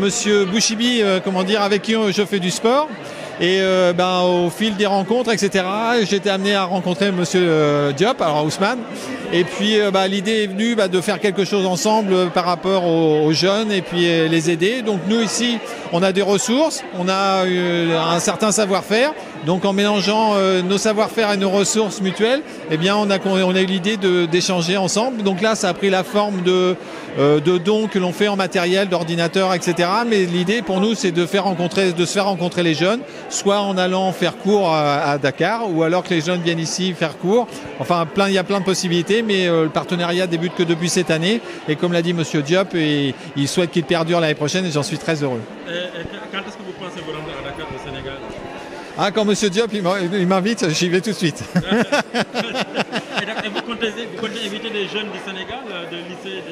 Monsieur Bouchibi, comment dire, avec qui je fais du sport. Et au fil des rencontres, etc., j'ai été amené à rencontrer Monsieur Diop, alors Ousmane. Et puis l'idée est venue de faire quelque chose ensemble par rapport aux jeunes et puis les aider. Donc nous ici, on a des ressources, on a un certain savoir-faire. Donc en mélangeant nos savoir-faire et nos ressources mutuelles, eh bien on a eu l'idée d'échanger ensemble. Donc là, ça a pris la forme de dons que l'on fait en matériel, d'ordinateurs, etc. Mais l'idée pour nous, c'est de se faire rencontrer les jeunes, soit en allant faire cours à Dakar, ou alors que les jeunes viennent ici faire cours. Enfin, il y a plein de possibilités, mais le partenariat débute que depuis cette année. Et comme l'a dit Monsieur Diop, il souhaite qu'il perdure l'année prochaine et j'en suis très heureux. Quand est-ce que vous pensez vous rendre à Dakar au Sénégal? Ah, quand Monsieur Diop il m'invite, j'y vais tout de suite. Et vous comptez inviter des jeunes du Sénégal, de lycée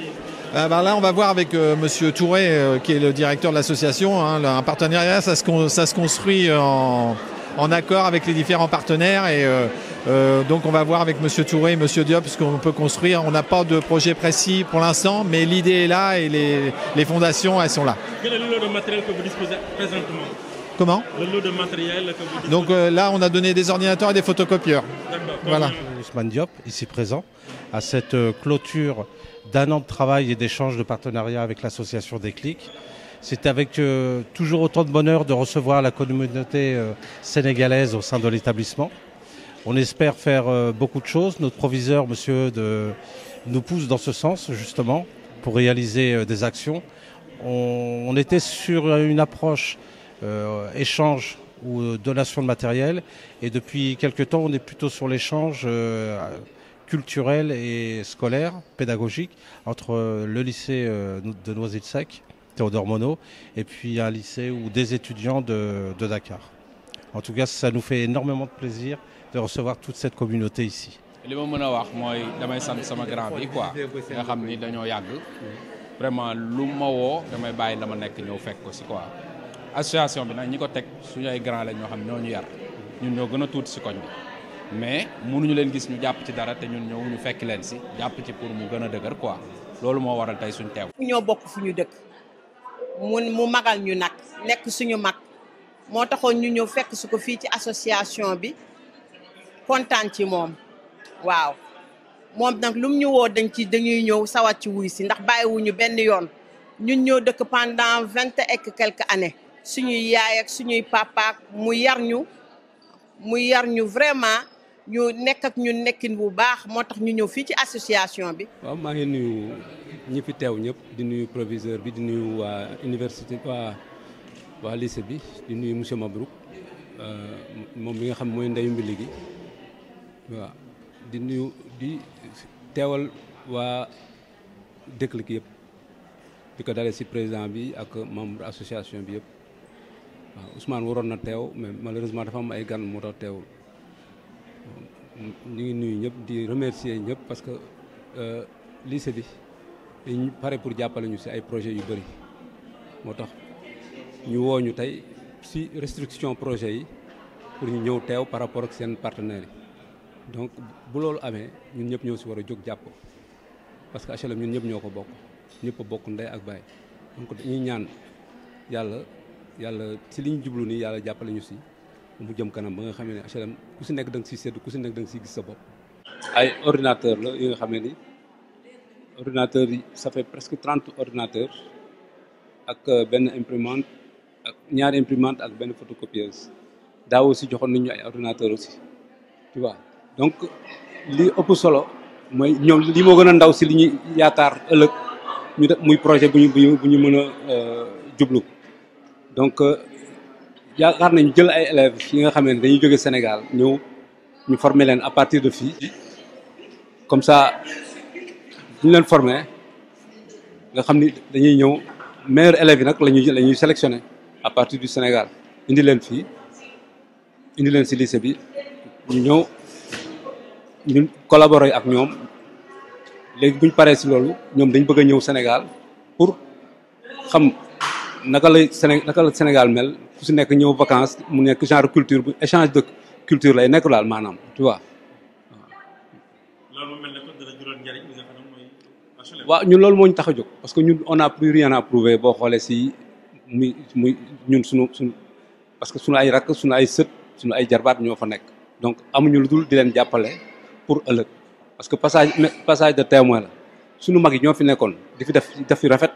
là, on va voir avec Monsieur Touré, qui est le directeur de l'association. Un partenariat, ça se construit en accord avec les différents partenaires. Et donc, on va voir avec Monsieur Touré et Monsieur Diop ce qu'on peut construire. On n'a pas de projet précis pour l'instant, mais l'idée est là et les fondations, elles sont là. Quel est le lot de matériel que vous disposez présentement? Comment? Le lot de matériel que vous disposez. Donc là, on a donné des ordinateurs et des photocopieurs. D'accord. Voilà. Ousmane Diop, ici présent, à cette clôture d'un an de travail et d'échange de partenariat avec l'association Déclic. C'est avec toujours autant de bonheur de recevoir la communauté sénégalaise au sein de l'établissement. On espère faire beaucoup de choses. Notre proviseur, monsieur, nous pousse dans ce sens, justement, pour réaliser des actions. On était sur une approche échange ou donation de matériel. Et depuis quelques temps, on est plutôt sur l'échange culturel et scolaire, pédagogique, entre le lycée de Noisy-le-Sec, Théodore Monod, et puis un lycée ou des étudiants de Dakar. En tout cas, ça nous fait énormément de plaisir de recevoir toute cette communauté ici. li ma mën a wax mooy damay sant sama grand bi quoi nga xam ni dañoo yàgg vraiment lu ma woo damay bàyyi la ma nekk ñëw fekk ko si quoi. Association bi nag ñi ko teg suñu ay grand lañ ñoo xam ñoo ñu yar ñun ñoo gën a tuuti si koñ bi mais mënuñu leen gis ñu jàpp ci dara te ñun ñëw ñu fekk leen si jàpp ci pour mu gën a dëgër quoi loolu moo waral tey suñu teew. ñoo bokk fu ñu dëkk mu magal ñu nag nekk suñu mag moo taxoon ñu ñëw fekk su ko fii ci association bi kontaan ci moom waaw moom nag lum ñu woo dañuy ñëw sawat ci wuy si ndax bàyyiwuñu benn yoon ñun ñoo dëkk pendant 20 et quelques années suñuy yaay ak suñuy papa mu yar ñu vraiment ñu nekk ak ñun nekkin bu baax moo tax ñu ñëw fii ci association bi. waaw maa ngi nuyu ñi fi teew ñëpp di nuyu proviseur bi di nuyu waa université waa lycée bi di nuyu monsieur Mabrouk moom bi nga xam mooy ndeyu mbili gi waaw di nuyu di teewal waa Déclic yëpp di ko dalee ci président bi ak membre association bi yëpp waaw Ousmane waroon na teew mais malheureusement dafa am ay gan moo tax teewul ñu ngi nuyu ñëpp di remercier ñëpp parce que lycée bi dañu pare pour jàppale ñu ci ay projets yu bëri moo tax ñu woo ñu tey ci restriction projet yi pour ñu ñëw teew par rapport ak seen partenaires yi donc bu loolu amee ñun ñëpp ñoo ci war a jóg jàpp parce que HLM ñun ñëpp ñoo ko bokk ñëpp a bokk ndey ak baay donc dañuy ñaan yàlla ci li ñu jublu nii yàlla jàppale ñu ci mu jëm kanam ba nga xam ne HLM ku ci nekk da nga ciy séddu ku ci nekk da nga ciy gis sa bopp. ay ordinateur la yi nga xam ne ni ordinateur yi ça fait presque 30 ordinateurs ak benn imprimante ak ñaari imprimante ak benn photocopieuse daaw aussi joxoon nañu ay ordinateurs aussi tu vois donc li ëpp solo mooy ñoom li moo gën a ndaw ci li ñuy yaakaar ëllëg ñu def muy projet bu ñu mën a jublu donc yaakaar nañu jël ay élèves yi nga xam ne dañuy jóge Sénégal ñëw ñu former leen à partir de fii comme ça bu ñu leen former nga xam ni dañuy ñëw meilleurs élèves yi nag la ñuy sélectionner à partir du Sénégal indi leen fii indi leen ci lycée bi ñu ñëw ñu collaborer ak ñoom léegi bu ñu paree ci loolu ñoom dañ bëgg a ñëw Sénégal pour xam naka la Sénégal mel ku ci nekk ñëw vacances mu nekk genre culture bu échange de culture lay nekk daal maanaam tu vois. loolu mel ne ko dana jural njëriñ li nga xam ne mooy HLM. waaw ñun loolu moo ñu tax a jóg parce que ñun on a plus rien à prouver boo xoolee ci muy ñun suñu parce que suñu ay rakk suñu ay sët suñu ay jarbaat ñoo fa nekk donc amuñu lu dul di leen jàppale pour ëllëg parce que passage de témoin la suñu mag yi ñoo fi nekkoon di fi def fi rafet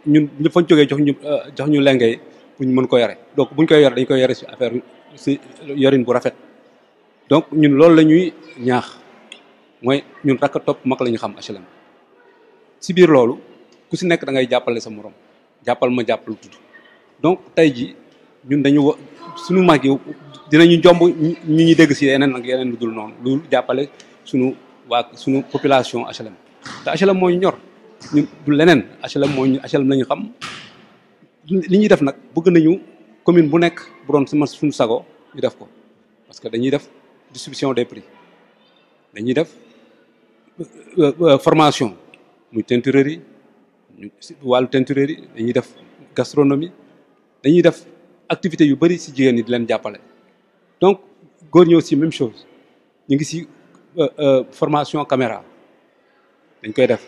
ñun ñu fañ jógee jox ñu lengay pour ñu mën ko yore donc buñ koy yore dañ koy yore si affaire si yorin bu rafet donc ñun loolu la ñuy ñaax mooy ñun rakk topp mag la ñu xam HLM si biir loolu ku si nekk da ngay jàppale sa morom jàppal ma jàppal tudd donc tey ji ñun dañu suñu mag yi dinañu jomb ñu ñuy dégg si yeneen ak yeneen lu dul noonu lu jàppale suñu population HLM te HLM moo ñu ñor ñun du leneen HLM la ñu xam li ñuy def nag bëgg nañu commune bu nekk bu doon suñu sago ñu def ko parce que dañuy def distribution des prix dañuy def formation muy teinturerie wàllu teinturerie dañuy def gastronomie dañuy def activité yu bëri si jigéen ñi di leen jàppale donc góor ñi aussi même chose ñu ngi si formation caméra dañ koy def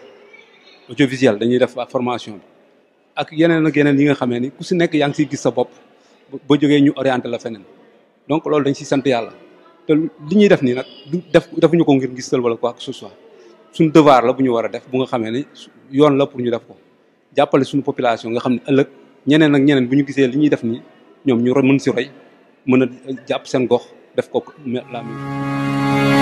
audiovisuel dañuy def formation bi ak yeneen ak yeneen yi nga xamee ni ku si nekk yaa ngi siy gis sa bopp ba jógee ñu orienté la feneen donc loolu dañ si sant yàlla te li ñuy def nii nag defuñu ko ngir gistal wala quoi que ce soit suñu devoir la bu ñu war a def bu nga xamee ni yoon la pour ñu def ko jàppale suñu population nga xam ne ëllëg ñeneen ak ñeneen bu ñu gisee li ñuy def nii ñoom ñu mën si roy mën a jàpp seen gox def ko la même